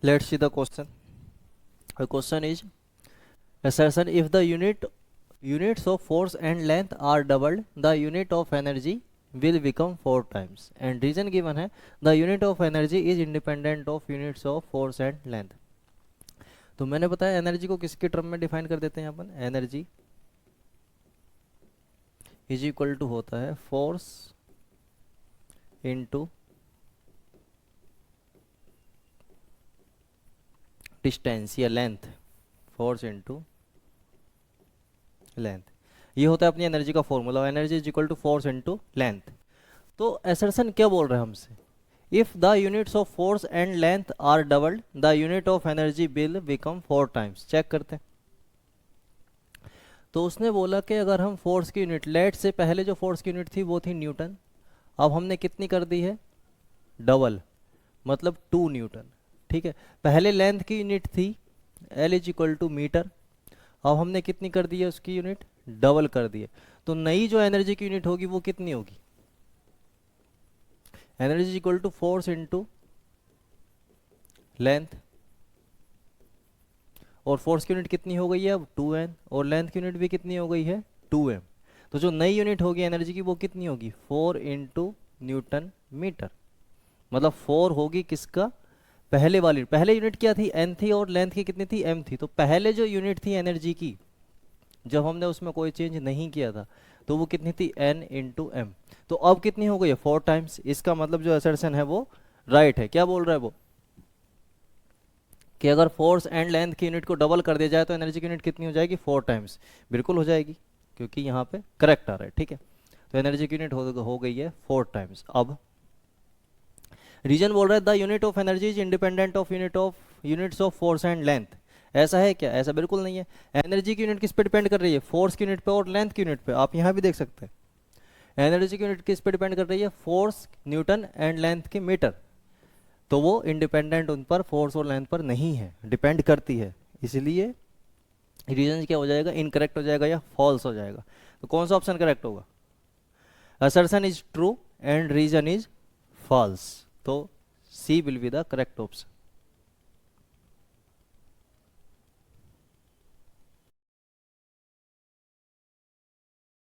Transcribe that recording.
Let's see the question. The question is assertion: if the units of force and length are doubled, the unit of energy will become 4 times. And reason given है the unit of energy is independent of units of force and length. तो मैंने बताया energy को किसके term में define कर देते हैं अपन. एनर्जी इज इक्वल टू होता है फोर्स इनटू डिस्टेंस या लेंथ. फोर्स इनटू लेंथ, ये होता है अपनी एनर्जी का formula. Energy is equal to force into length. तो असर्शन क्या बोल रहे हैं हमसे? If the units of force and length are doubled, the unit of energy will become 4 times. Check करते हैं. तो उसने बोला कि अगर हम फोर्स की यूनिट, लेट से पहले जो फोर्स की यूनिट थी वो थी न्यूटन, अब हमने कितनी कर दी है? डबल, मतलब 2 न्यूटन. ठीक है. पहले लेंथ की यूनिट थी L is equal to metre, अब हमने कितनी कर दी है उसकी यूनिट? डबल कर दी है. तो नई जो एनर्जी की यूनिट होगी वो कितनी होगी? Energy equal to force into length, और फोर्स की यूनिट कितनी हो गई है अब? 2n, और लेंथ की यूनिट भी कितनी हो गई है? 2m. तो जो नई यूनिट होगी एनर्जी की वो कितनी होगी? 4 इंटू न्यूटन मीटर. मतलब 4 होगी किसका? पहले वाली. पहले यूनिट क्या थी? n थी, और लेंथ की कितनी थी? m थी. तो पहले जो यूनिट थी एनर्जी की, जब हमने उसमें कोई चेंज नहीं किया था, तो वो कितनी थी? n into M. तो अब कितनी हो गई है? 4 टाइम्स. इसका मतलब जो असर्शन है वो राइट है. क्या बोल रहा है वो? कि अगर फोर्स एंड लेंथ की यूनिट को डबल कर दिया जाए तो एनर्जी की यूनिट कितनी हो जाएगी? 4 टाइम्स. बिल्कुल हो जाएगी, क्योंकि यहाँ पे करेक्ट आ रहा है. ठीक है. तो एनर्जी की यूनिट हो गई है 4 टाइम्स. अब रीजन बोल रहा है the unit of energy is independent of units of force and length. ऐसा है क्या? ऐसा बिल्कुल नहीं है. एनर्जी की यूनिट किस पे डिपेंड कर रही है? फोर्स की यूनिट पे और लेंथ की यूनिट पे. आप यहाँ भी देख सकते हैं एनर्जी की यूनिट किस पे डिपेंड कर रही है? फोर्स न्यूटन एंड लेंथ की मीटर. तो वो इंडिपेंडेंट उन पर, फोर्स और लेंथ पर नहीं है, डिपेंड करती है. इसलिए रीजन क्या हो जाएगा? इनकरेक्ट हो जाएगा या फॉल्स हो जाएगा. तो कौन सा ऑप्शन करेक्ट होगा? Assertion is true and reason is false. तो C will be the correct option.